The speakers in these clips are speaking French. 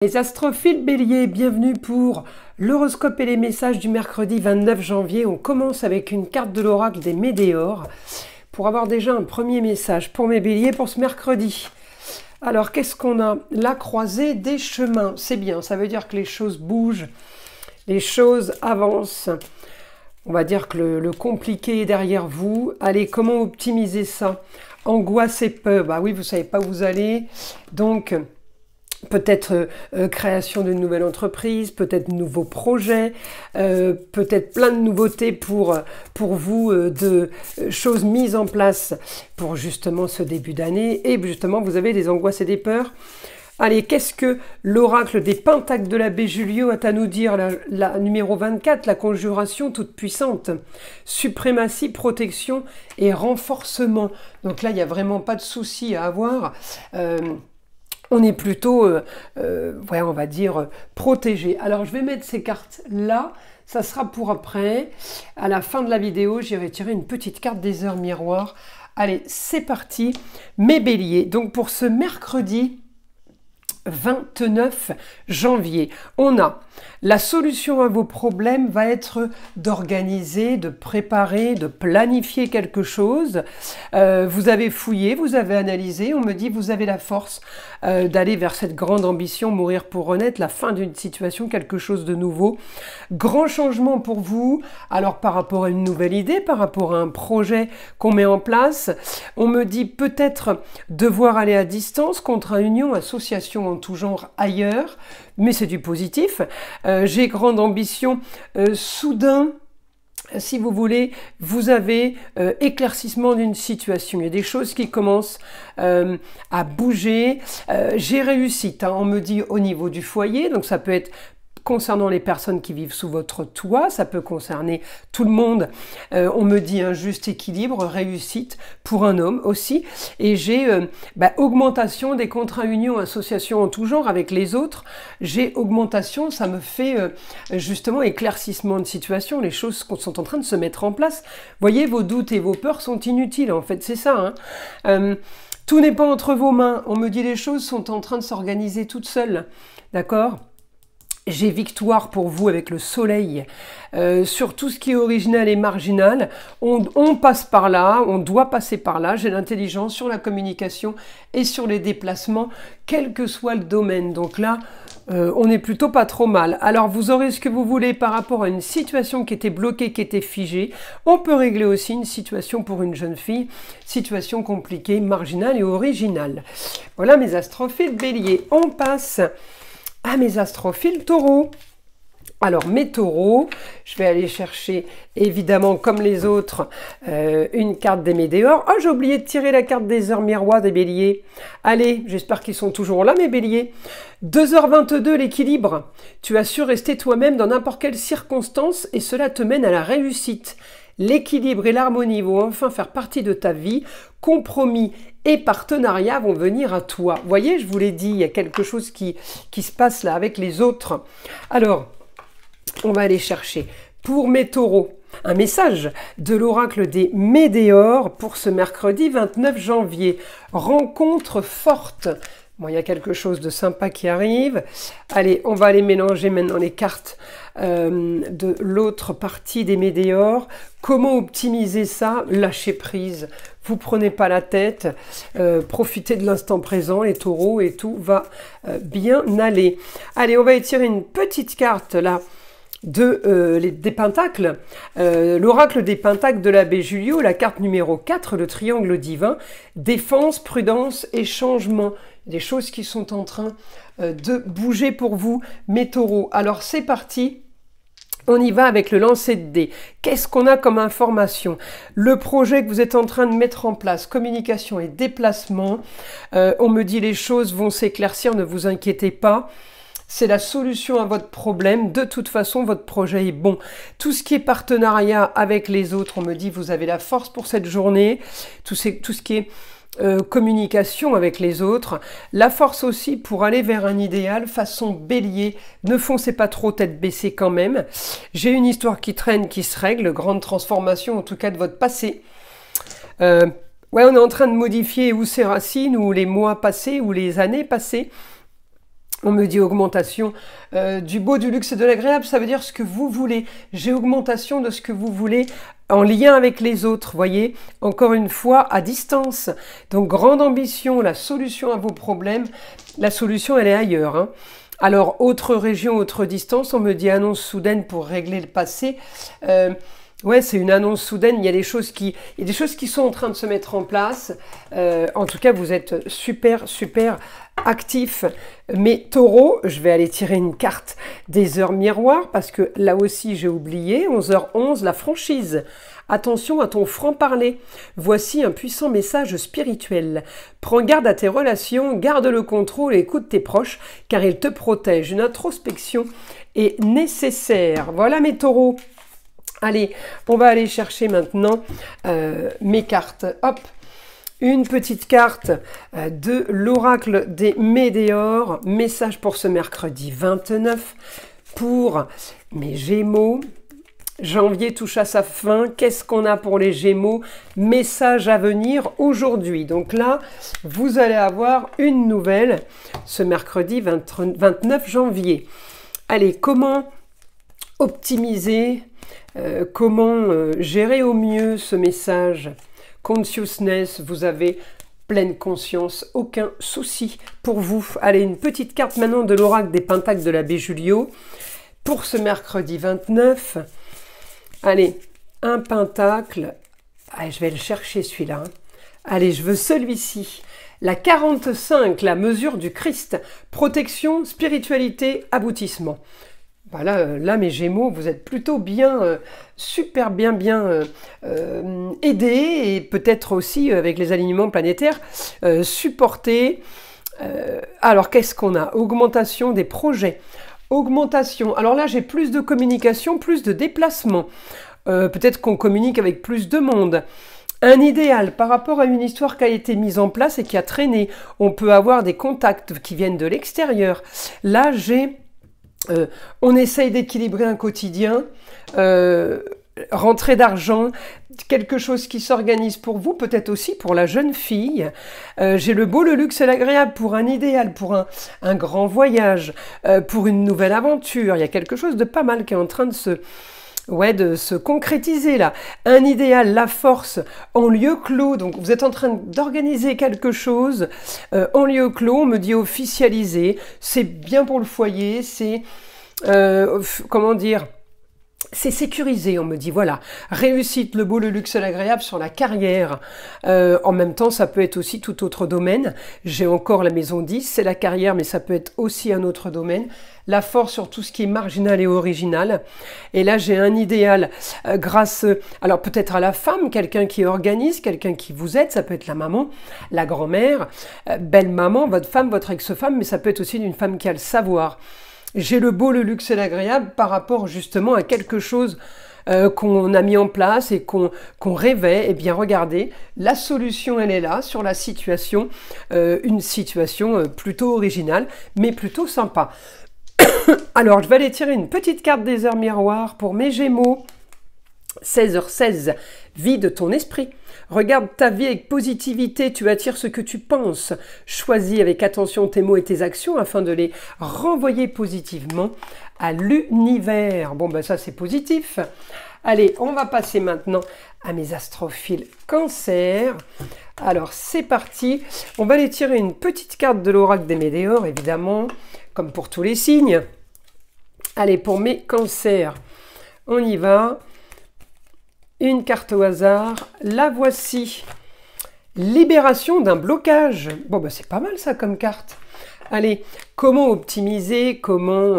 Les astrophiles béliers, bienvenue pour l'horoscope et les messages du mercredi 29 janvier. On commence avec une carte de l'oracle des Météores pour avoir déjà un premier message pour mes béliers pour ce mercredi. Alors, qu'est-ce qu'on a? La croisée des chemins. C'est bien, ça veut dire que les choses bougent, les choses avancent. On va dire que le compliqué est derrière vous. Allez, comment optimiser ça? Angoisse et peur. Bah oui, vous ne savez pas où vous allez. Donc, peut-être création d'une nouvelle entreprise, peut-être nouveaux projets, peut-être plein de nouveautés pour vous, de choses mises en place pour justement ce début d'année. Et justement, vous avez des angoisses et des peurs. Allez, qu'est-ce que l'oracle des Pentacles de l'abbé Julio a à nous dire? La numéro 24, la conjuration toute puissante. Suprématie, protection et renforcement. Donc là, il n'y a vraiment pas de souci à avoir. On est plutôt, ouais, on va dire, protégé. Alors, je vais mettre ces cartes là. Ça sera pour après. À la fin de la vidéo, j'irai tirer une petite carte des heures miroirs. Allez, c'est parti. Mes béliers. Donc, pour ce mercredi 29 janvier, on a la solution à vos problèmes va être d'organiser, de préparer, de planifier quelque chose. Vous avez fouillé, vous avez analysé, on me dit vous avez la force d'aller vers cette grande ambition, mourir pour renaître, la fin d'une situation, quelque chose de nouveau. Grand changement pour vous, alors par rapport à une nouvelle idée, par rapport à un projet qu'on met en place. On me dit peut-être devoir aller à distance, contrat union, association en tout genre ailleurs, mais c'est du positif. J'ai grande ambition, soudain, si vous voulez, vous avez éclaircissement d'une situation. Il y a des choses qui commencent à bouger. J'ai réussite, hein, on me dit au niveau du foyer, donc ça peut être concernant les personnes qui vivent sous votre toit, ça peut concerner tout le monde. On me dit un juste équilibre, réussite pour un homme aussi. Et j'ai augmentation des contrats union, associations en tout genre avec les autres. J'ai augmentation, ça me fait justement éclaircissement de situation. Les choses sont en train de se mettre en place. Voyez, vos doutes et vos peurs sont inutiles, en fait, c'est ça. Hein. Tout n'est pas entre vos mains. On me dit les choses sont en train de s'organiser toutes seules. D'accord ? J'ai victoire pour vous avec le soleil. Sur tout ce qui est original et marginal, on passe par là, on doit passer par là. J'ai l'intelligence sur la communication et sur les déplacements, quel que soit le domaine. Donc là, on est plutôt pas trop mal. Alors, vous aurez ce que vous voulez par rapport à une situation qui était bloquée, qui était figée. On peut régler aussi une situation pour une jeune fille, situation compliquée, marginale et originale. Voilà mes astrophiles béliers. On passe à mes astrophiles taureaux. Alors mes taureaux, je vais aller chercher évidemment comme les autres une carte des Météores. Oh, j'ai oublié de tirer la carte des heures miroirs des béliers. Allez, j'espère qu'ils sont toujours là mes béliers. 2h22 l'équilibre. Tu as su rester toi-même dans n'importe quelle circonstance et cela te mène à la réussite. L'équilibre et l'harmonie vont enfin faire partie de ta vie. Compromis et partenariats vont venir à toi. Vous voyez, je vous l'ai dit, il y a quelque chose qui se passe là avec les autres. Alors, on va aller chercher pour mes taureaux un message de l'oracle des Météores pour ce mercredi 29 janvier. Rencontre forte. Bon, il y a quelque chose de sympa qui arrive. Allez, on va aller mélanger maintenant les cartes de l'autre partie des Météores. Comment optimiser ça? Lâcher prise. Vous prenez pas la tête. Profitez de l'instant présent, les taureaux, et tout va bien aller. Allez, on va étirer une petite carte là des Pentacles, l'oracle des Pentacles de l'abbé Julio, la carte numéro 4, le triangle divin, défense, prudence et changement. Des choses qui sont en train de bouger pour vous, mes taureaux. Alors c'est parti. On y va avec le lancer de dés. Qu'est-ce qu'on a comme information? Le projet que vous êtes en train de mettre en place, communication et déplacement. On me dit les choses vont s'éclaircir, ne vous inquiétez pas. C'est la solution à votre problème. De toute façon, votre projet est bon. Tout ce qui est partenariat avec les autres, on me dit vous avez la force pour cette journée. Tout ce qui est communication avec les autres, la force aussi pour aller vers un idéal façon bélier, ne foncez pas trop tête baissée quand même. J'ai une histoire qui traîne, qui se règle, grande transformation en tout cas de votre passé. Ouais, on est en train de modifier ou ses racines, ou les mois passés, ou les années passées. On me dit augmentation du beau, du luxe et de l'agréable, ça veut dire ce que vous voulez. J'ai augmentation de ce que vous voulez en lien avec les autres, voyez, encore une fois, à distance. Donc, grande ambition, la solution à vos problèmes, la solution, elle est ailleurs. Hein. Alors, autre région, autre distance, on me dit annonce soudaine pour régler le passé. Ouais, c'est une annonce soudaine, il y a des choses qui sont en train de se mettre en place. En tout cas, vous êtes super actif. Mais Taureau, je vais aller tirer une carte des heures miroirs parce que là aussi, j'ai oublié, 11h11, la franchise. Attention à ton franc-parler. Voici un puissant message spirituel. Prends garde à tes relations, garde le contrôle et écoute tes proches car ils te protègent. Une introspection est nécessaire. Voilà mes taureaux. Allez, on va aller chercher maintenant mes cartes. Hop, une petite carte de l'oracle des Médéors. Message pour ce mercredi 29 pour mes Gémeaux. Janvier touche à sa fin. Qu'est-ce qu'on a pour les Gémeaux? Message à venir aujourd'hui. Donc là, vous allez avoir une nouvelle ce mercredi 29 janvier. Allez, comment optimiser, comment gérer au mieux ce message? Consciousness, vous avez pleine conscience, aucun souci pour vous. Allez, une petite carte maintenant de l'oracle des Pentacles de l'abbé Julio pour ce mercredi 29. Allez, un pentacle. Allez, je vais le chercher celui-là. Allez, je veux celui-ci. La 45, la mesure du Christ. Protection, spiritualité, aboutissement. Voilà, là, mes Gémeaux, vous êtes plutôt bien, super bien aidés et peut-être aussi, avec les alignements planétaires, supportés. Alors, qu'est-ce qu'on a? Augmentation des projets. Augmentation. Alors là, j'ai plus de communication, plus de déplacement. Peut-être qu'on communique avec plus de monde. Un idéal par rapport à une histoire qui a été mise en place et qui a traîné. On peut avoir des contacts qui viennent de l'extérieur. Là, on essaye d'équilibrer un quotidien, rentrée d'argent, quelque chose qui s'organise pour vous, peut-être aussi pour la jeune fille. J'ai le beau, le luxe et l'agréable pour un idéal, pour un grand voyage, pour une nouvelle aventure. Il y a quelque chose de pas mal qui est en train de se concrétiser là. Un idéal, la force en lieu clos. Donc vous êtes en train d'organiser quelque chose en lieu clos. On me dit officialiser. C'est bien pour le foyer. C'est comment dire? C'est sécurisé, on me dit, voilà, réussite, le beau, le luxe et l'agréable sur la carrière. En même temps, ça peut être aussi tout autre domaine. J'ai encore la maison 10, c'est la carrière, mais ça peut être aussi un autre domaine. La force sur tout ce qui est marginal et original. Et là, j'ai un idéal grâce, alors peut-être à la femme, quelqu'un qui organise, quelqu'un qui vous aide, ça peut être la maman, la grand-mère, belle-maman, votre femme, votre ex-femme, mais ça peut être aussi une femme qui a le savoir. J'ai le beau, le luxe et l'agréable par rapport justement à quelque chose qu'on a mis en place et qu'on rêvait. Eh bien, regardez, la solution, elle est là, sur la situation. Une situation plutôt originale, mais plutôt sympa. Alors, je vais aller tirer une petite carte des heures miroirs pour mes Gémeaux. 16h16, vide ton esprit. Regarde ta vie avec positivité, tu attires ce que tu penses. Choisis avec attention tes mots et tes actions afin de les renvoyer positivement à l'univers. Bon, ben ça c'est positif. Allez, on va passer maintenant à mes astrophiles Cancer. Alors, c'est parti. On va aller tirer une petite carte de l'oracle des Médéors, évidemment, comme pour tous les signes. Allez, pour mes Cancers, on y va. Une carte au hasard, la voici. Libération d'un blocage. Bon, ben c'est pas mal ça comme carte. Allez, comment optimiser, comment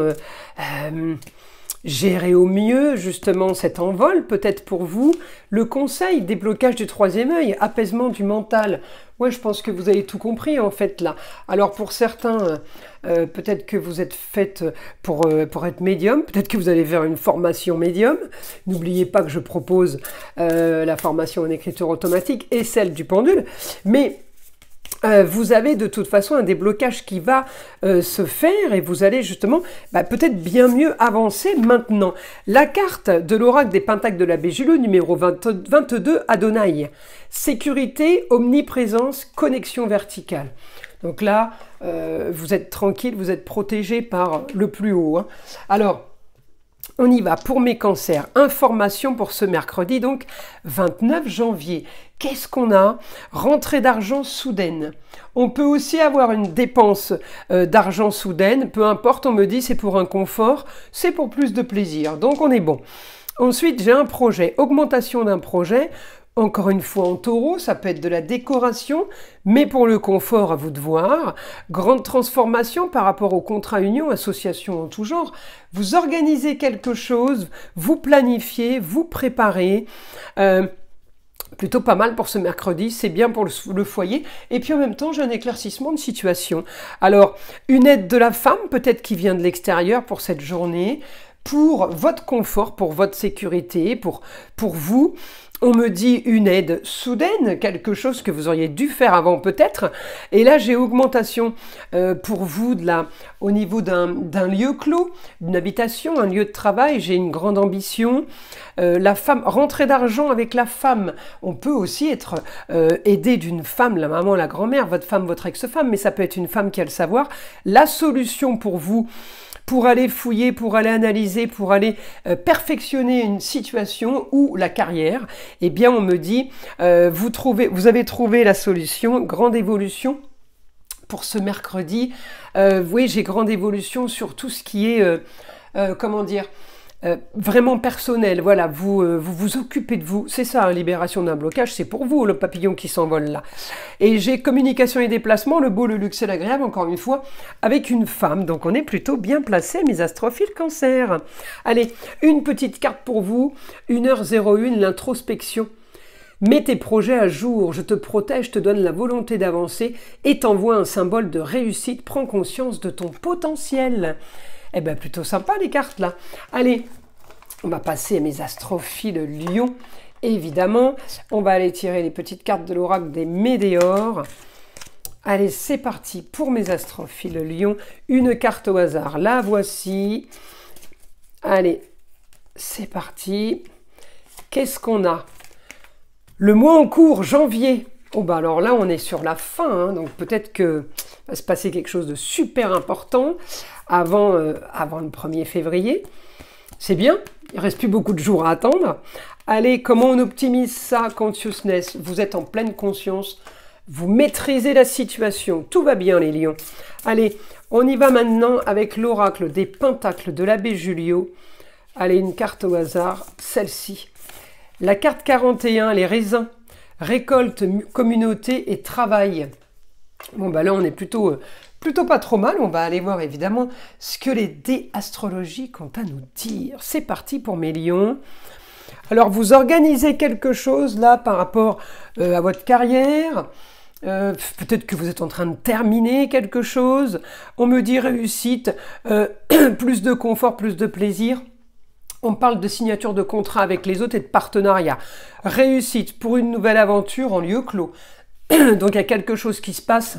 gérer au mieux justement cet envol, peut-être pour vous. Le conseil, déblocage du troisième œil, apaisement du mental. Ouais, je pense que vous avez tout compris en fait là. Alors pour certains, peut-être que vous êtes faite pour être médium, peut-être que vous allez faire une formation médium. N'oubliez pas que je propose la formation en écriture automatique et celle du pendule. Mais vous avez de toute façon un déblocage qui va se faire et vous allez justement peut-être bien mieux avancer maintenant. La carte de l'oracle des Pentacles de l'abbé Julio, numéro 22, Adonai. Sécurité, omniprésence, connexion verticale. Donc là, vous êtes tranquille, vous êtes protégé par le plus haut, hein. Alors, on y va pour mes cancers. Information pour ce mercredi, donc 29 janvier. Qu'est-ce qu'on a? Rentrée d'argent soudaine. On peut aussi avoir une dépense d'argent soudaine. Peu importe, on me dit c'est pour un confort, c'est pour plus de plaisir. Donc on est bon. Ensuite, j'ai un projet. Augmentation d'un projet. Encore une fois en taureau, ça peut être de la décoration, mais pour le confort, à vous de voir. Grande transformation par rapport au contrat union, association en tout genre. Vous organisez quelque chose, vous planifiez, vous préparez. Plutôt pas mal pour ce mercredi, c'est bien pour le foyer. Et puis en même temps, j'ai un éclaircissement de situation. Alors, une aide de la femme, peut-être qui vient de l'extérieur pour cette journée, pour votre confort, pour votre sécurité, pour vous. On me dit une aide soudaine, quelque chose que vous auriez dû faire avant peut-être. Et là, j'ai augmentation pour vous au niveau d'un lieu clos, d'une habitation, un lieu de travail. J'ai une grande ambition. La femme, rentrée d'argent avec la femme. On peut aussi être aidé d'une femme, la maman, la grand-mère, votre femme, votre ex-femme, mais ça peut être une femme qui a le savoir. La solution pour vous, pour aller fouiller, pour aller analyser, pour aller perfectionner une situation ou la carrière, eh bien on me dit, vous avez trouvé la solution, grande évolution pour ce mercredi. Oui, j'ai grande évolution sur tout ce qui est, comment dire, vraiment personnel. Voilà, vous occupez de vous. C'est ça, hein, libération d'un blocage, c'est pour vous, le papillon qui s'envole là. Et j'ai communication et déplacement, le beau, le luxe et l'agréable, encore une fois, avec une femme. Donc on est plutôt bien placé, mes astrophiles cancer. Allez, une petite carte pour vous, 1h01, l'introspection. Mets tes projets à jour, je te protège, te donne la volonté d'avancer et t'envoie un symbole de réussite. Prends conscience de ton potentiel. Eh bien, plutôt sympa les cartes là. Allez, on va passer à mes astrophiles lion. Évidemment, on va aller tirer les petites cartes de l'oracle des météores. Allez, c'est parti pour mes astrophiles lion. Une carte au hasard, la voici. Allez, c'est parti. Qu'est-ce qu'on a? Le mois en cours, janvier. Oh bah alors là, on est sur la fin, hein, donc peut-être que va se passer quelque chose de super important avant le 1er février. C'est bien, il ne reste plus beaucoup de jours à attendre. Allez, comment on optimise ça, consciousness? Vous êtes en pleine conscience, vous maîtrisez la situation, tout va bien les lions. Allez, on y va maintenant avec l'oracle des pentacles de l'abbé Julio. Allez, une carte au hasard, celle-ci. La carte 41, les raisins. Récolte, communauté et travail. Bon, bah là, on est plutôt pas trop mal. On va aller voir évidemment ce que les dés astrologiques ont à nous dire. C'est parti pour mes lions. Alors, vous organisez quelque chose là par rapport à votre carrière. Peut-être que vous êtes en train de terminer quelque chose. On me dit réussite, plus de confort, plus de plaisir. On parle de signature de contrat avec les autres et de partenariat. Réussite pour une nouvelle aventure en lieu clos. Donc il y a quelque chose qui se passe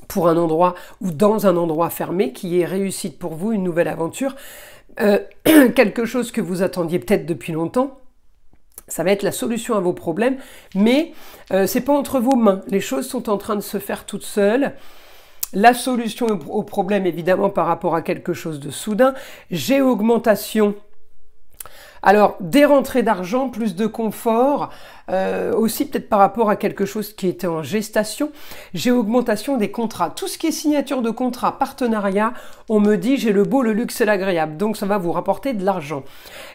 pour un endroit ou dans un endroit fermé qui est réussite pour vous, une nouvelle aventure. Quelque chose que vous attendiez peut-être depuis longtemps. Ça va être la solution à vos problèmes, mais c'est pas entre vos mains. Les choses sont en train de se faire toutes seules. La solution au problème, évidemment, par rapport à quelque chose de soudain. J'ai augmentation. Alors, des rentrées d'argent, plus de confort, aussi peut-être par rapport à quelque chose qui était en gestation. J'ai augmentation des contrats. Tout ce qui est signature de contrat, partenariat, on me dit j'ai le beau, le luxe et l'agréable. Donc, ça va vous rapporter de l'argent.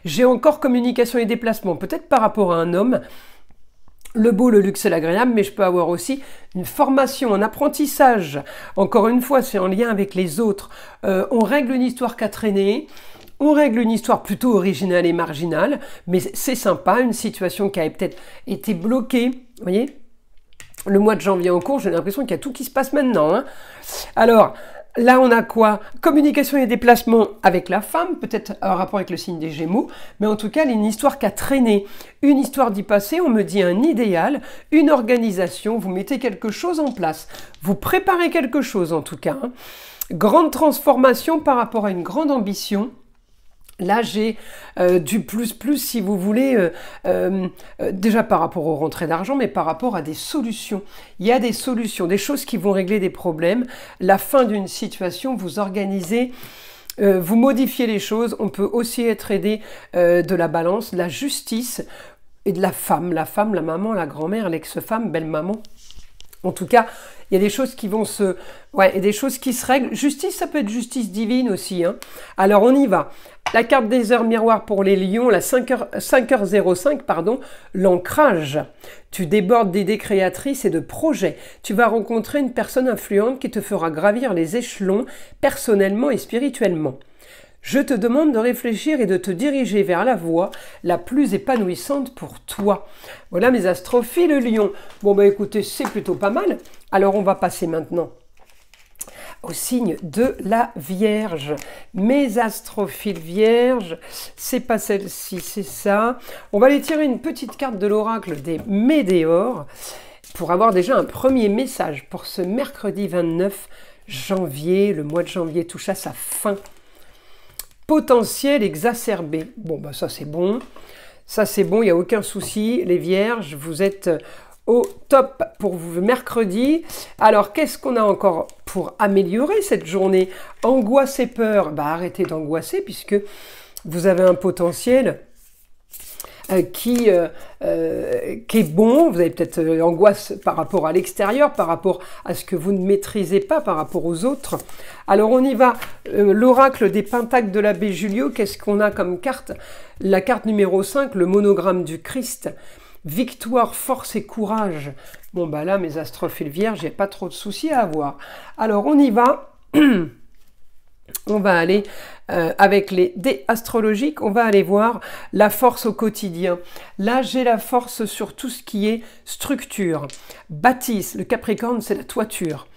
J'ai encore communication et déplacement, peut-être par rapport à un homme. Le beau, le luxe et l'agréable, mais je peux avoir aussi une formation, un apprentissage. Encore une fois, c'est en lien avec les autres. On règle une histoire qu'a traîné. On règle une histoire plutôt originale et marginale, mais c'est sympa, une situation qui a peut-être été bloquée. Vous voyez, le mois de janvier en cours, j'ai l'impression qu'il y a tout qui se passe maintenant, hein. Alors, là, on a quoi? Communication et déplacement avec la femme, peut-être un rapport avec le signe des Gémeaux, mais en tout cas, une histoire qui a traîné, une histoire d'y passer, on me dit un idéal, une organisation, vous mettez quelque chose en place, vous préparez quelque chose en tout cas, hein. Grande transformation par rapport à une grande ambition. Là, j'ai du plus si vous voulez, déjà par rapport aux rentrées d'argent, mais par rapport à des solutions. Il y a des solutions, des choses qui vont régler des problèmes. La fin d'une situation, vous organisez, vous modifiez les choses. On peut aussi être aidé de la balance, de la justice et de la femme, la maman, la grand-mère, l'ex-femme, belle-maman. En tout cas, il y a des choses qui vont se... Ouais, et des choses qui se règlent. Justice, ça peut être justice divine aussi, hein. Alors, on y va. La carte des heures miroirs pour les lions, la 5h05, pardon, l'ancrage. Tu débordes d'idées créatrices et de projets. Tu vas rencontrer une personne influente qui te fera gravir les échelons personnellement et spirituellement. Je te demande de réfléchir et de te diriger vers la voie la plus épanouissante pour toi. Voilà mes astrophiles lions. Bon bah écoutez, c'est plutôt pas mal. Alors on va passer maintenant au signe de la Vierge. Mes astrophiles Vierges, c'est pas celle-ci, c'est ça. On va aller tirer une petite carte de l'oracle des Météores pour avoir déjà un premier message pour ce mercredi 29 janvier. Le mois de janvier touche à sa fin. Potentiel exacerbé. Bon, bah ça c'est bon. Ça c'est bon, il n'y a aucun souci. Les Vierges, vous êtes au top pour vous mercredi. Alors, qu'est-ce qu'on a encore pour améliorer cette journée? Angoisse et peur. Bah, arrêtez d'angoisser puisque vous avez un potentiel qui est bon. Vous avez peut-être angoisse par rapport à l'extérieur, par rapport à ce que vous ne maîtrisez pas, par rapport aux autres. Alors on y va, l'oracle des Pentacles de l'abbé Julio, qu'est-ce qu'on a comme carte? La carte numéro 5, le monogramme du Christ. Victoire, force et courage. Bon bah là, mes astrophiles Vierges, il n'y a pas trop de soucis à avoir. Alors on y va. On va aller avec les dés astrologiques, on va aller voir la force au quotidien. Là, j'ai la force sur tout ce qui est structure. Bâtisse, le Capricorne, c'est la toiture.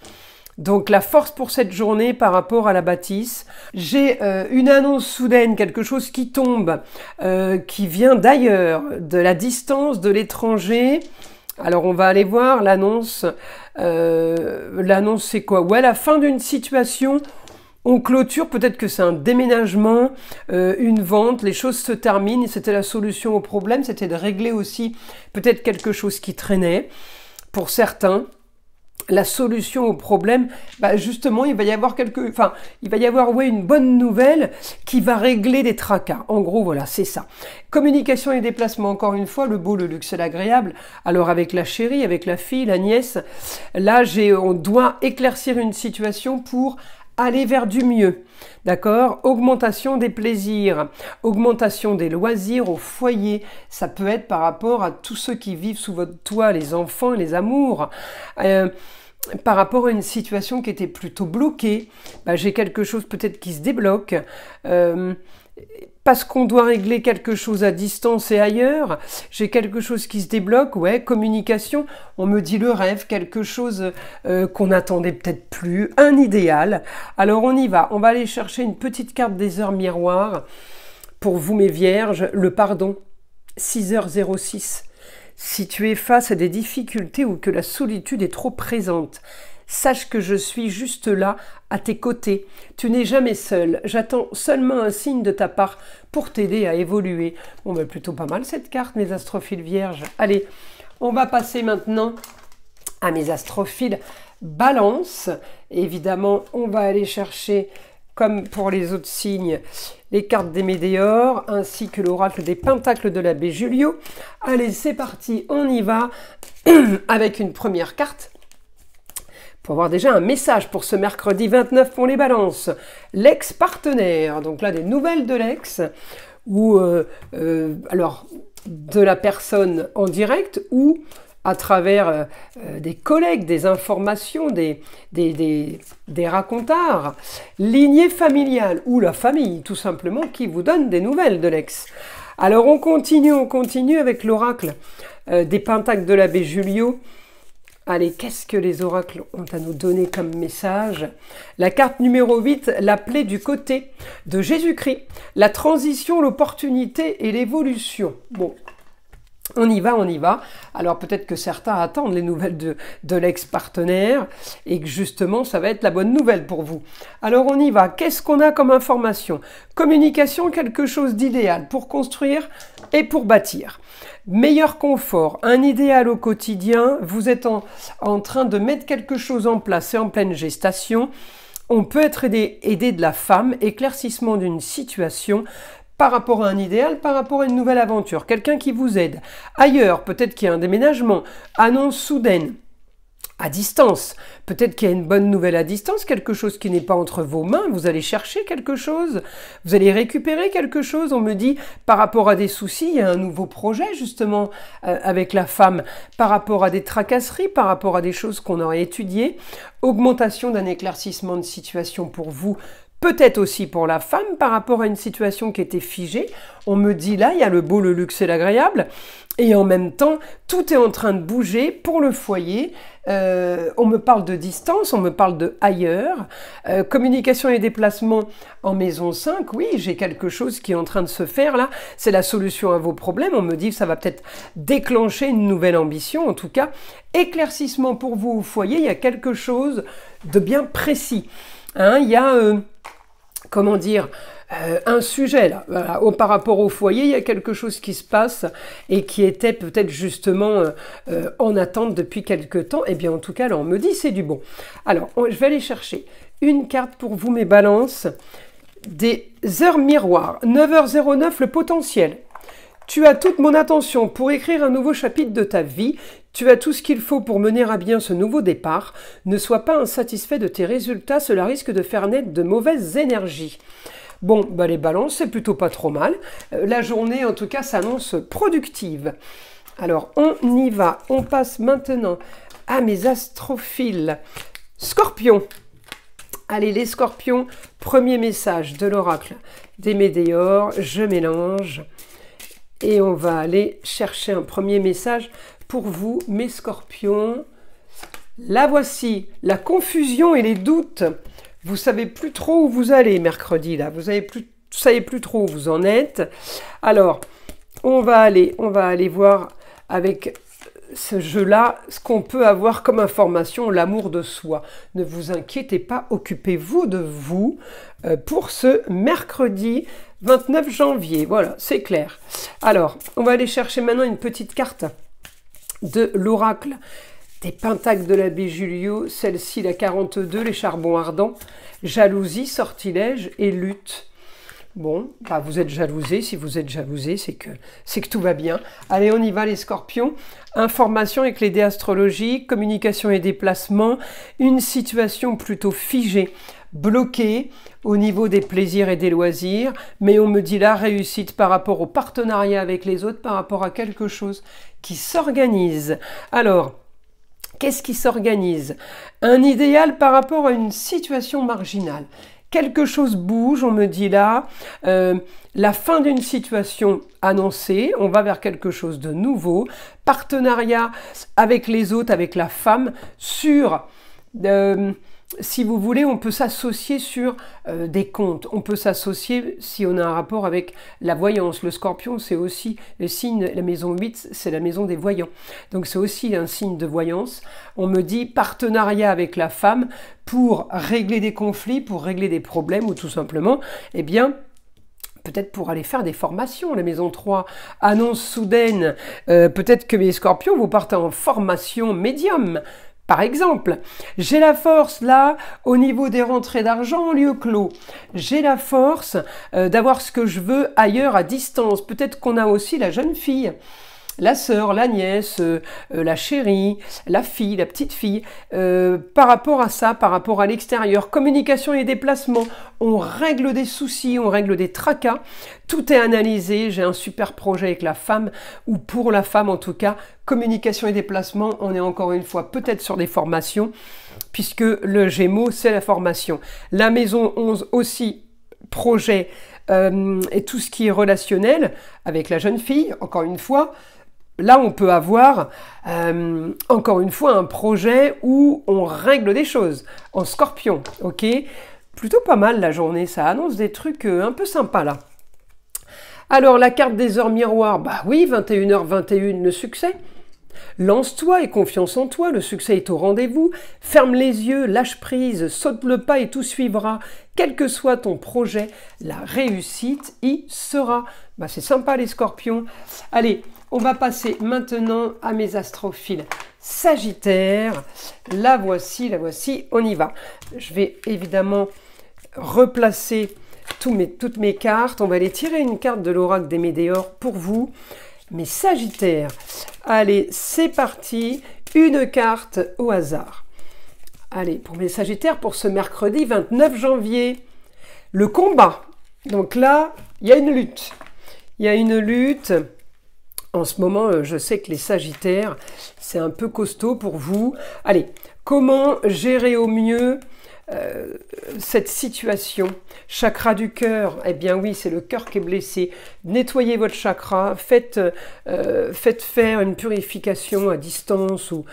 Donc la force pour cette journée par rapport à la bâtisse. J'ai une annonce soudaine, quelque chose qui tombe, qui vient d'ailleurs, de la distance, de l'étranger. Alors on va aller voir l'annonce. L'annonce c'est quoi? Ouais, la fin d'une situation. On clôture, peut-être que c'est un déménagement, une vente, les choses se terminent, et c'était la solution au problème, c'était de régler aussi peut-être quelque chose qui traînait. Pour certains, la solution au problème, bah justement, il va y avoir ouais, une bonne nouvelle qui va régler des tracas. En gros, voilà, c'est ça. Communication et déplacement, encore une fois, le beau, le luxe et l'agréable. Alors avec la chérie, avec la fille, la nièce, là, on doit éclaircir une situation pour aller vers du mieux, d'accord? Augmentation des plaisirs, augmentation des loisirs au foyer. Ça peut être par rapport à tous ceux qui vivent sous votre toit, les enfants, les amours. Par rapport à une situation qui était plutôt bloquée, bah, j'ai quelque chose peut-être qui se débloque. Parce qu'on doit régler quelque chose à distance et ailleurs, j'ai quelque chose qui se débloque, ouais, communication, on me dit le rêve, quelque chose qu'on n'attendait peut-être plus, un idéal. Alors on y va, on va aller chercher une petite carte des heures miroirs pour vous mes vierges, le pardon, 6h06. Si tu es face à des difficultés ou que la solitude est trop présente, sache que je suis juste là, à tes côtés. Tu n'es jamais seul. J'attends seulement un signe de ta part pour t'aider à évoluer. Bon, ben plutôt pas mal cette carte, mes astrophiles vierges. Allez, on va passer maintenant à mes astrophiles balance. Évidemment, on va aller chercher, comme pour les autres signes, les cartes des Météores, ainsi que l'oracle des Pentacles de l'abbé Julio. Allez, c'est parti, on y va avec une première carte. Pour avoir déjà un message pour ce mercredi 29 pour les balances. L'ex-partenaire, donc là des nouvelles de l'ex, ou alors de la personne en direct, ou à travers des collègues, des informations, des racontards, lignée familiale, ou la famille tout simplement, qui vous donne des nouvelles de l'ex. Alors on continue avec l'oracle des Pentacles de l'abbé Julio. Allez, qu'est-ce que les oracles ont à nous donner comme message? La carte numéro 8, la plaie du côté de Jésus-Christ, la transition, l'opportunité et l'évolution. Bon, On y va, on y va. Alors peut-être que certains attendent les nouvelles de l'ex-partenaire et que justement ça va être la bonne nouvelle pour vous. Alors on y va. Qu'est-ce qu'on a comme information? Communication, quelque chose d'idéal pour construire et pour bâtir. Meilleur confort, un idéal au quotidien. Vous êtes en train de mettre quelque chose en place, c'est en pleine gestation. On peut être aidé de la femme, éclaircissement d'une situation, par rapport à un idéal, par rapport à une nouvelle aventure, quelqu'un qui vous aide. Ailleurs, peut-être qu'il y a un déménagement, annonce soudaine, à distance, peut-être qu'il y a une bonne nouvelle à distance, quelque chose qui n'est pas entre vos mains, vous allez chercher quelque chose, vous allez récupérer quelque chose, on me dit, par rapport à des soucis, il y a un nouveau projet justement avec la femme, par rapport à des tracasseries, par rapport à des choses qu'on aurait étudiées, augmentation d'un éclaircissement de situation pour vous, peut-être aussi pour la femme, par rapport à une situation qui était figée. On me dit là, il y a le beau, le luxe et l'agréable. Et en même temps, tout est en train de bouger pour le foyer. On me parle de distance, on me parle de ailleurs. Communication et déplacement en maison 5, oui, j'ai quelque chose qui est en train de se faire là. C'est la solution à vos problèmes. On me dit que ça va peut-être déclencher une nouvelle ambition. En tout cas, éclaircissement pour vous au foyer, il y a quelque chose de bien précis. Hein, il y a... comment dire, un sujet là, voilà. Par rapport au foyer, il y a quelque chose qui se passe et qui était peut-être justement en attente depuis quelque temps. Eh bien en tout cas là on me dit c'est du bon. Alors je vais aller chercher une carte pour vous mes balances, des heures miroirs, 9h09 le potentiel. Tu as toute mon attention pour écrire un nouveau chapitre de ta vie. Tu as tout ce qu'il faut pour mener à bien ce nouveau départ. Ne sois pas insatisfait de tes résultats, cela risque de faire naître de mauvaises énergies. Bon, bah les balances, c'est plutôt pas trop mal. La journée, en tout cas, s'annonce productive. Alors, on y va. On passe maintenant à mes astrophiles. Scorpion. Allez, les scorpions, premier message de l'oracle des Météores. Je mélange. Et on va aller chercher un premier message pour vous, mes scorpions. La voici, la confusion et les doutes. Vous savez plus trop où vous allez mercredi, là. Vous savez plus trop où vous en êtes. Alors, on va aller voir avec ce jeu-là ce qu'on peut avoir comme information, l'amour de soi. Ne vous inquiétez pas, occupez-vous de vous pour ce mercredi 29 janvier. Voilà, c'est clair. Alors, on va aller chercher maintenant une petite carte de l'oracle des pentacles de l'abbé Julio, celle-ci la 42, les charbons ardents, jalousie, sortilège et lutte. Bon, bah vous êtes jalousés, si vous êtes jalousés, c'est que tout va bien. Allez, on y va les scorpions. Information avec les dés astrologiques, communication et déplacement, une situation plutôt figée, bloquée au niveau des plaisirs et des loisirs, mais on me dit la réussite par rapport au partenariat avec les autres, par rapport à quelque chose qui s'organise. Alors, qu'est-ce qui s'organise? Un idéal par rapport à une situation marginale. Quelque chose bouge, on me dit là, la fin d'une situation annoncée, on va vers quelque chose de nouveau, partenariat avec les autres, avec la femme, sur... si vous voulez, on peut s'associer sur des comptes. On peut s'associer si on a un rapport avec la voyance. Le scorpion, c'est aussi le signe, la maison 8, c'est la maison des voyants. Donc c'est aussi un signe de voyance. On me dit partenariat avec la femme pour régler des conflits, pour régler des problèmes ou tout simplement, eh bien, peut-être pour aller faire des formations. La maison 3, annonce soudaine, peut-être que mes scorpions, vous partez en formation médium. Par exemple, j'ai la force là au niveau des rentrées d'argent en lieu clos. J'ai la force d'avoir ce que je veux ailleurs à distance. Peut-être qu'on a aussi la jeune fille, la sœur, la nièce, la chérie, la fille, la petite fille. Par rapport à ça, par rapport à l'extérieur, communication et déplacement, on règle des soucis, on règle des tracas. Tout est analysé. J'ai un super projet avec la femme, ou pour la femme en tout cas. Communication et déplacement, on est encore une fois peut-être sur des formations, puisque le Gémeaux, c'est la formation. La maison 11 aussi, projet et tout ce qui est relationnel avec la jeune fille, encore une fois. Là, on peut avoir, encore une fois, un projet où on règle des choses en scorpion, ok? Plutôt pas mal la journée, ça annonce des trucs un peu sympas là. Alors, la carte des heures miroirs, bah oui, 21h21, le succès. Lance-toi et confiance en toi, le succès est au rendez-vous. Ferme les yeux, lâche prise, saute le pas et tout suivra. Quel que soit ton projet, la réussite y sera. Bah, c'est sympa les scorpions. Allez, on va passer maintenant à mes astrophiles Sagittaire. La voici, on y va. Je vais évidemment replacer toutes mes cartes. On va aller tirer une carte de l'oracle des Médéors pour vous. Mes Sagittaires, allez, c'est parti, une carte au hasard. Allez, pour mes Sagittaires, pour ce mercredi 29 janvier, le combat. Donc là, il y a une lutte. Il y a une lutte. En ce moment, je sais que les Sagittaires, c'est un peu costaud pour vous. Allez, comment gérer au mieux cette situation? Chakra du cœur, eh bien oui, c'est le cœur qui est blessé. Nettoyez votre chakra, faites faire une purification à distance, ou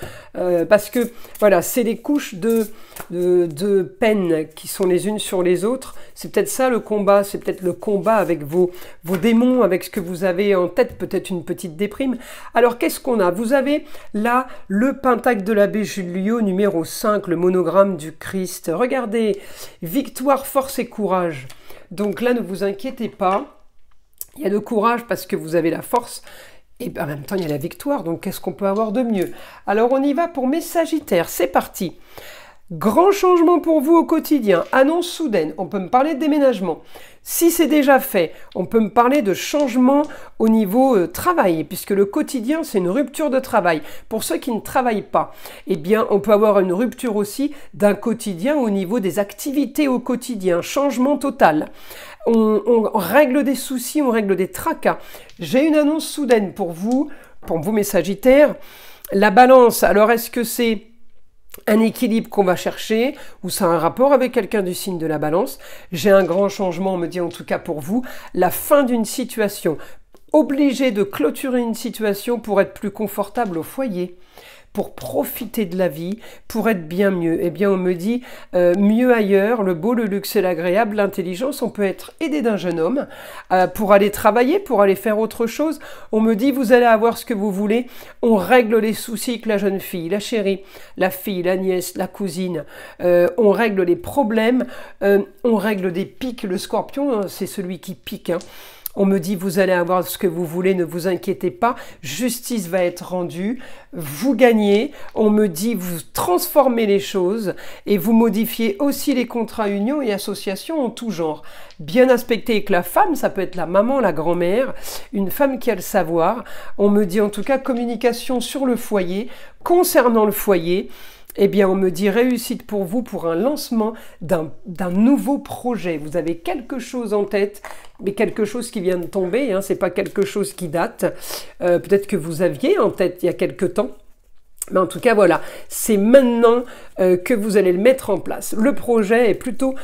parce que voilà, c'est des couches de peine qui sont les unes sur les autres. C'est peut-être ça le combat, c'est peut-être le combat avec vos démons, avec ce que vous avez en tête, peut-être une petite déprime. Alors qu'est-ce qu'on a? Vous avez là le pentacle de l'abbé Julio numéro 5, le monogramme du Christ. Regardez, victoire, force et courage. Donc là, ne vous inquiétez pas. Il y a le courage parce que vous avez la force. Et en même temps, il y a la victoire. Donc, qu'est-ce qu'on peut avoir de mieux? Alors, on y va pour mes Sagittaires. C'est parti. Grand changement pour vous au quotidien. Annonce soudaine. On peut me parler de déménagement. Si c'est déjà fait, on peut me parler de changement au niveau travail, puisque le quotidien, c'est une rupture de travail. Pour ceux qui ne travaillent pas, eh bien, on peut avoir une rupture aussi d'un quotidien au niveau des activités au quotidien. Changement total. On règle des soucis, on règle des tracas. J'ai une annonce soudaine pour vous mes Sagittaires. La balance, alors est-ce que c'est un équilibre qu'on va chercher, ou ça a un rapport avec quelqu'un du signe de la balance? J'ai un grand changement, on me dit en tout cas pour vous, la fin d'une situation. Obligé de clôturer une situation pour être plus confortable au foyer, pour profiter de la vie, pour être bien mieux. Eh bien, on me dit mieux ailleurs, le beau, le luxe et l'agréable, l'intelligence. On peut être aidé d'un jeune homme pour aller travailler, pour aller faire autre chose. On me dit, vous allez avoir ce que vous voulez. On règle les soucis avec la jeune fille, la chérie, la fille, la nièce, la cousine. On règle les problèmes, on règle des pics. Le scorpion, c'est celui qui pique, hein. On me dit, vous allez avoir ce que vous voulez, ne vous inquiétez pas. Justice va être rendue, vous gagnez. On me dit, vous transformez les choses et vous modifiez aussi les contrats unions et associations en tout genre. Bien aspecté avec la femme, ça peut être la maman, la grand-mère, une femme qui a le savoir. On me dit en tout cas, communication sur le foyer. Concernant le foyer, eh bien, on me dit réussite pour vous pour un lancement d'un nouveau projet. Vous avez quelque chose en tête, mais quelque chose qui vient de tomber, hein, c'est pas quelque chose qui date. Peut-être que vous aviez en tête il y a quelque temps. Mais en tout cas, voilà, c'est maintenant que vous allez le mettre en place. Le projet est plutôt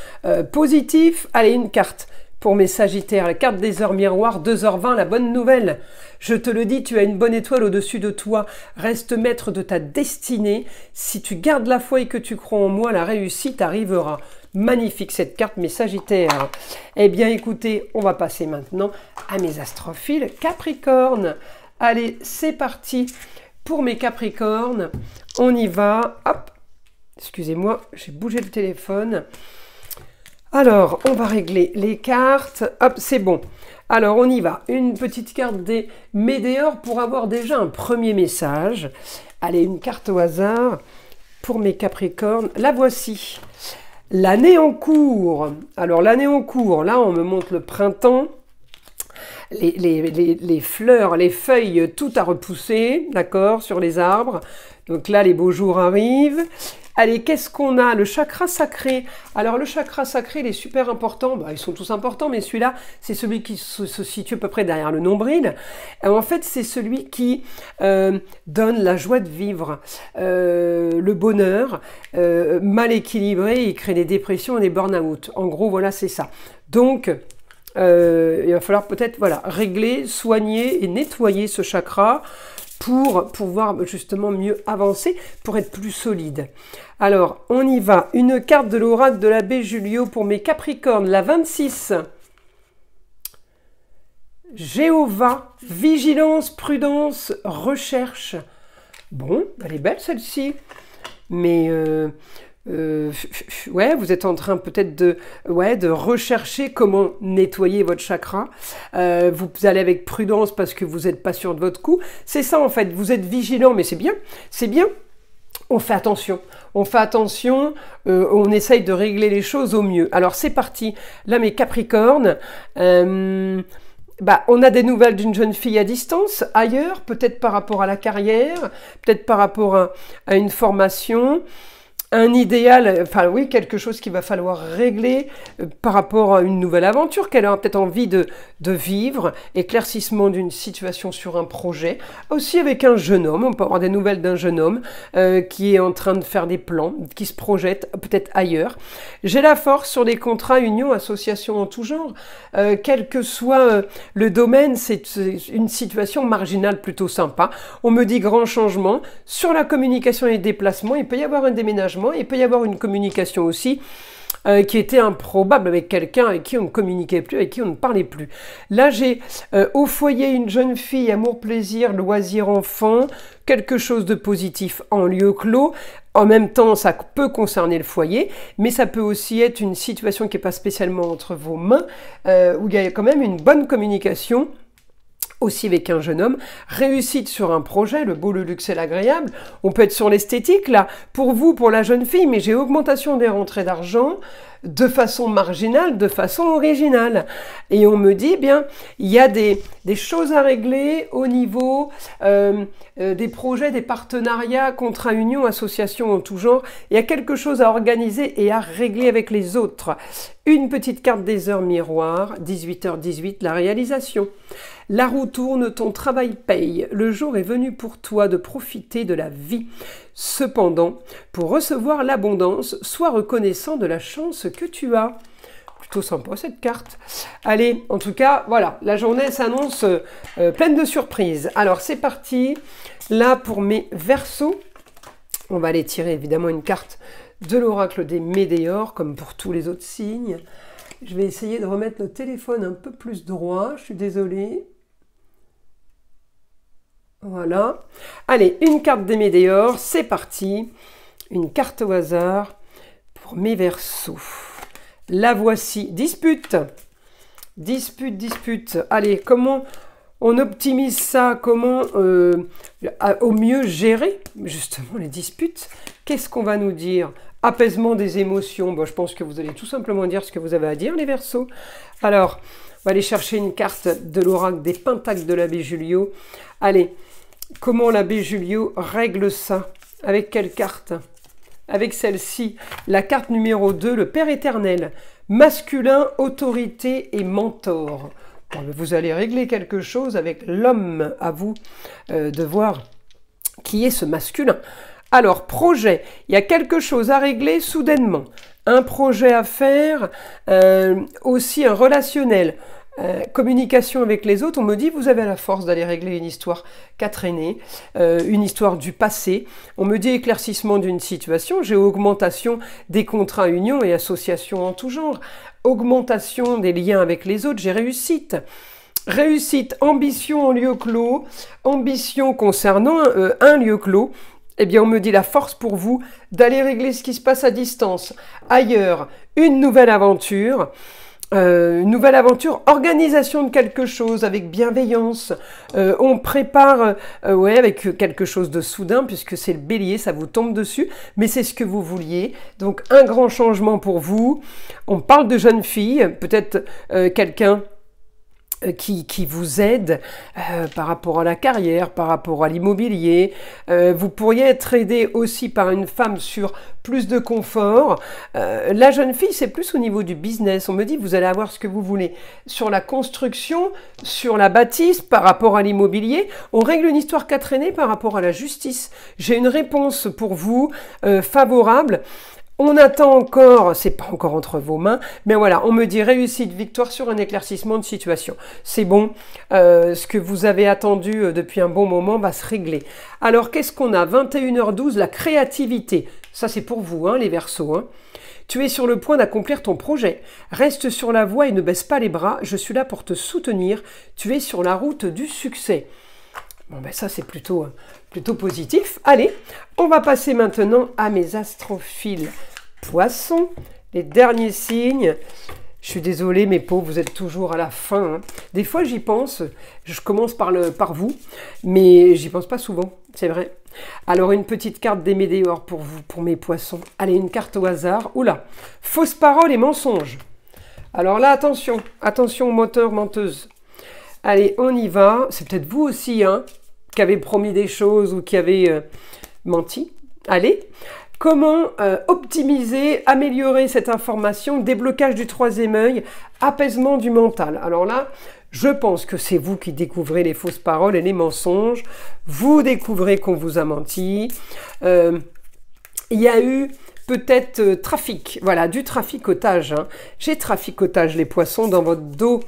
positif. Allez, une carte pour mes Sagittaires, la carte des heures miroirs, 2h20, la bonne nouvelle. Je te le dis, tu as une bonne étoile au-dessus de toi. Reste maître de ta destinée. Si tu gardes la foi et que tu crois en moi, la réussite arrivera. Magnifique cette carte, mes Sagittaires. Eh bien, écoutez, on va passer maintenant à mes astrophiles Capricorne. Allez, c'est parti pour mes Capricornes. On y va. Hop, excusez-moi, j'ai bougé le téléphone. Alors, on va régler les cartes. Hop, c'est bon. Alors, on y va. Une petite carte des Médéors pour avoir déjà un premier message. Allez, une carte au hasard pour mes Capricornes. La voici. L'année en cours. Alors, l'année en cours, là, on me montre le printemps. Les fleurs, les feuilles, tout a repoussé, d'accord, sur les arbres. Donc là, les beaux jours arrivent. Allez, qu'est-ce qu'on a? Le chakra sacré. Alors, le chakra sacré, il est super important. Bah, ils sont tous importants, mais celui-là, c'est celui qui se situe à peu près derrière le nombril. En fait, c'est celui qui donne la joie de vivre, le bonheur. Mal équilibré, il crée des dépressions et des burn-out. En gros, voilà, c'est ça. Donc, il va falloir peut-être voilà, régler, soigner et nettoyer ce chakra pour pouvoir justement mieux avancer, pour être plus solide. Alors, on y va. Une carte de l'oracle de l'abbé Julio pour mes Capricornes, la 26. Jéhovah, vigilance, prudence, recherche. Bon, elle est belle celle-ci. Mais ouais, vous êtes en train peut-être de rechercher comment nettoyer votre chakra. Vous allez avec prudence parce que vous n'êtes pas sûr de votre coup. C'est ça en fait, vous êtes vigilant, mais c'est bien, c'est bien. On fait attention, on essaye de régler les choses au mieux. Alors c'est parti, là mes Capricornes, on a des nouvelles d'une jeune fille à distance, ailleurs, peut-être par rapport à la carrière, peut-être par rapport à une formation, un idéal, enfin oui, quelque chose qu'il va falloir régler par rapport à une nouvelle aventure qu'elle a peut-être envie de vivre, éclaircissement d'une situation sur un projet, aussi avec un jeune homme, on peut avoir des nouvelles d'un jeune homme qui est en train de faire des plans, qui se projette peut-être ailleurs. J'ai la force sur des contrats, unions, associations en tout genre, quel que soit le domaine, c'est une situation marginale plutôt sympa. On me dit grand changement, sur la communication et les déplacements, il peut y avoir un déménagement, il peut y avoir une communication aussi qui était improbable avec quelqu'un avec qui on ne communiquait plus, avec qui on ne parlait plus. Là, j'ai au foyer une jeune fille, amour, plaisir, loisir, enfant, quelque chose de positif en lieu clos. En même temps, ça peut concerner le foyer, mais ça peut aussi être une situation qui n'est pas spécialement entre vos mains, où il y a quand même une bonne communication, aussi avec un jeune homme, réussite sur un projet, le beau, le luxe et l'agréable. On peut être sur l'esthétique, là, pour vous, pour la jeune fille, mais j'ai augmentation des rentrées d'argent de façon marginale, de façon originale. Et on me dit, eh bien, il y a des choses à régler au niveau des projets, des partenariats, contrats, unions, associations en tout genre. Il y a quelque chose à organiser et à régler avec les autres. Une petite carte des heures miroirs, 18h18, la réalisation. La roue tourne, ton travail paye. Le jour est venu pour toi de profiter de la vie. Cependant, pour recevoir l'abondance, sois reconnaissant de la chance que tu as. Plutôt sympa cette carte. Allez, en tout cas, voilà, la journée s'annonce pleine de surprises. Alors c'est parti. Là pour mes Verseaux, on va aller tirer évidemment une carte de l'oracle des Médéors, comme pour tous les autres signes. Je vais essayer de remettre le téléphone un peu plus droit, je suis désolée. Voilà. Allez, une carte des Médéors, c'est parti. Une carte au hasard pour mes Verseaux. La voici. Dispute. Dispute, dispute. Allez, comment on optimise ça? Comment au mieux gérer justement les disputes? Qu'est-ce qu'on va nous dire? Apaisement des émotions. Bon, je pense que vous allez tout simplement dire ce que vous avez à dire, les Verseaux. Alors, on va aller chercher une carte de l'oracle des Pentacles de l'abbé Julio. Allez, comment l'abbé Julio règle ça? Avec quelle carte? Avec celle-ci, la carte numéro 2, le Père éternel. Masculin, autorité et mentor. Bon, vous allez régler quelque chose avec l'homme, à vous de voir qui est ce masculin. Alors, projet, il y a quelque chose à régler soudainement. Un projet à faire, aussi un relationnel. Communication avec les autres, on me dit vous avez la force d'aller régler une histoire qu'a traîné, une histoire du passé. On me dit éclaircissement d'une situation, j'ai augmentation des contrats, unions et associations en tout genre, augmentation des liens avec les autres, j'ai réussite. Réussite, ambition en lieu clos, ambition concernant un lieu clos. Eh bien, on me dit la force pour vous d'aller régler ce qui se passe à distance, ailleurs, une nouvelle aventure, organisation de quelque chose avec bienveillance. On prépare, ouais, avec quelque chose de soudain, puisque c'est le Bélier, ça vous tombe dessus, mais c'est ce que vous vouliez. Donc, un grand changement pour vous. On parle de jeune fille, peut-être quelqu'un qui vous aide par rapport à la carrière, par rapport à l'immobilier. Vous pourriez être aidé aussi par une femme sur plus de confort. La jeune fille, c'est plus au niveau du business. On me dit, vous allez avoir ce que vous voulez. Sur la construction, sur la bâtisse, par rapport à l'immobilier, on règle une histoire qu'a traîné par rapport à la justice. J'ai une réponse pour vous favorable. On attend encore, c'est pas encore entre vos mains, mais voilà, on me dit réussite, victoire sur un éclaircissement de situation. C'est bon, ce que vous avez attendu depuis un bon moment va se régler. Alors, qu'est-ce qu'on a? 21h12, la créativité. Ça, c'est pour vous, hein, les Verseaux. Hein. Tu es sur le point d'accomplir ton projet. Reste sur la voie et ne baisse pas les bras. Je suis là pour te soutenir. Tu es sur la route du succès. Bon, ben ça, c'est plutôt positif. Allez, on va passer maintenant à mes astrophiles poissons. Les derniers signes. Je suis désolée, mes pauvres, vous êtes toujours à la fin. Hein. Des fois, j'y pense. Je commence par vous, mais j'y pense pas souvent. C'est vrai. Alors, une petite carte des météores pour vous, pour mes poissons. Allez, une carte au hasard. Oula, fausses paroles et mensonges. Alors là, attention. Attention, moteur, menteuse. Allez, on y va. C'est peut-être vous aussi, hein, qui avez promis des choses ou qui avez menti. Allez. Comment optimiser, améliorer cette information, déblocage du troisième œil, apaisement du mental. Alors là, je pense que c'est vous qui découvrez les fausses paroles et les mensonges. Vous découvrez qu'on vous a menti. Il y a eu peut-être trafic, voilà, du traficotage. Hein. J'ai traficotage les poissons dans votre dos.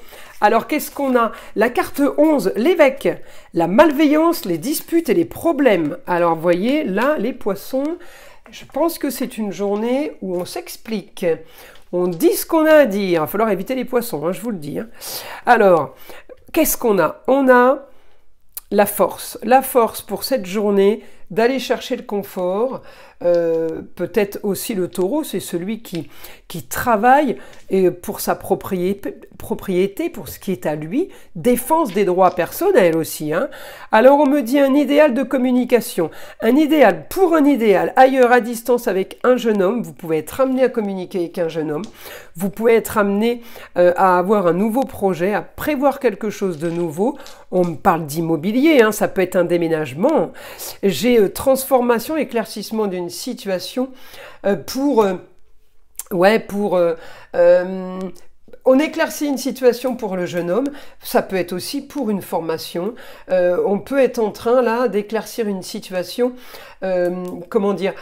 Alors, qu'est-ce qu'on a? La carte 11, l'évêque, la malveillance, les disputes et les problèmes. Alors, vous voyez, là, les poissons... Je pense que c'est une journée où on s'explique, on dit ce qu'on a à dire. Il va falloir éviter les poissons, hein, je vous le dis. Hein. Alors, qu'est-ce qu'on a? On a la force pour cette journée d'aller chercher le confort. Peut-être aussi le taureau, c'est celui qui travaille pour sa propriété, pour ce qui est à lui, défense des droits personnels aussi. Hein. Alors on me dit un idéal de communication, un idéal pour un idéal, ailleurs à distance avec un jeune homme, vous pouvez être amené à communiquer avec un jeune homme, vous pouvez être amené à avoir un nouveau projet, à prévoir quelque chose de nouveau. On me parle d'immobilier, hein, ça peut être un déménagement. J'ai transformation, éclaircissement d'une situation on éclaircit une situation pour le jeune homme, ça peut être aussi pour une formation. On peut être en train là d'éclaircir une situation, comment dire,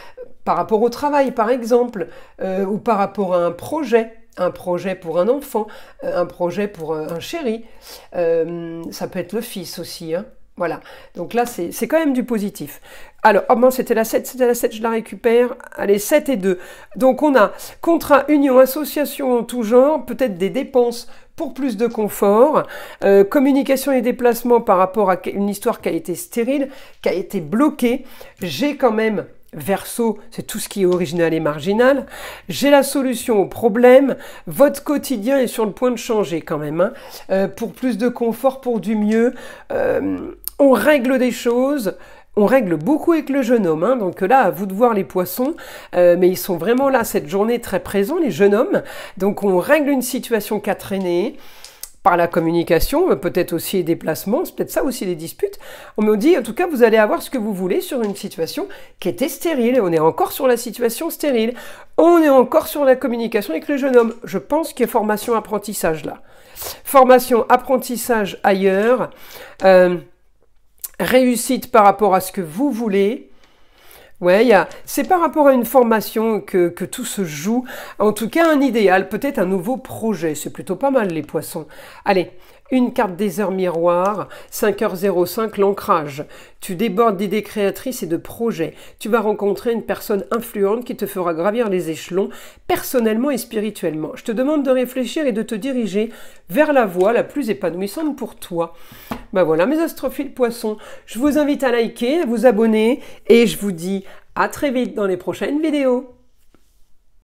par rapport au travail par exemple, ou par rapport à un projet pour un enfant, un projet pour un chéri, ça peut être le fils aussi, hein. Voilà, donc là c'est quand même du positif. Alors, oh bon, c'était la 7, je la récupère. Allez, 7 et 2. Donc on a contrat, union, association en tout genre, peut-être des dépenses pour plus de confort, communication et déplacement par rapport à une histoire qui a été stérile, qui a été bloquée. J'ai quand même... Verseau, c'est tout ce qui est original et marginal. J'ai la solution au problème. Votre quotidien est sur le point de changer quand même. Hein. Pour plus de confort, pour du mieux. On règle des choses. On règle beaucoup avec le jeune homme. Hein. Donc là, à vous de voir les poissons. Mais ils sont vraiment là, cette journée, très présents, les jeunes hommes. Donc on règle une situation qui a traîné. Par la communication, peut-être aussi les déplacements, c'est peut-être ça aussi les disputes. On me dit, en tout cas, vous allez avoir ce que vous voulez sur une situation qui était stérile. On est encore sur la situation stérile. On est encore sur la communication avec le jeune homme. Je pense qu'il y a formation-apprentissage là. Formation-apprentissage ailleurs. Réussite par rapport à ce que vous voulez. Ouais, c'est par rapport à une formation que tout se joue. En tout cas, un idéal, peut-être un nouveau projet. C'est plutôt pas mal, les poissons. Allez, une carte des heures miroirs, 5h05, l'ancrage. Tu débordes d'idées créatrices et de projets. Tu vas rencontrer une personne influente qui te fera gravir les échelons, personnellement et spirituellement. Je te demande de réfléchir et de te diriger vers la voie la plus épanouissante pour toi. Ben voilà, mes astrophiles poissons. Je vous invite à liker, à vous abonner et je vous dis à très vite dans les prochaines vidéos.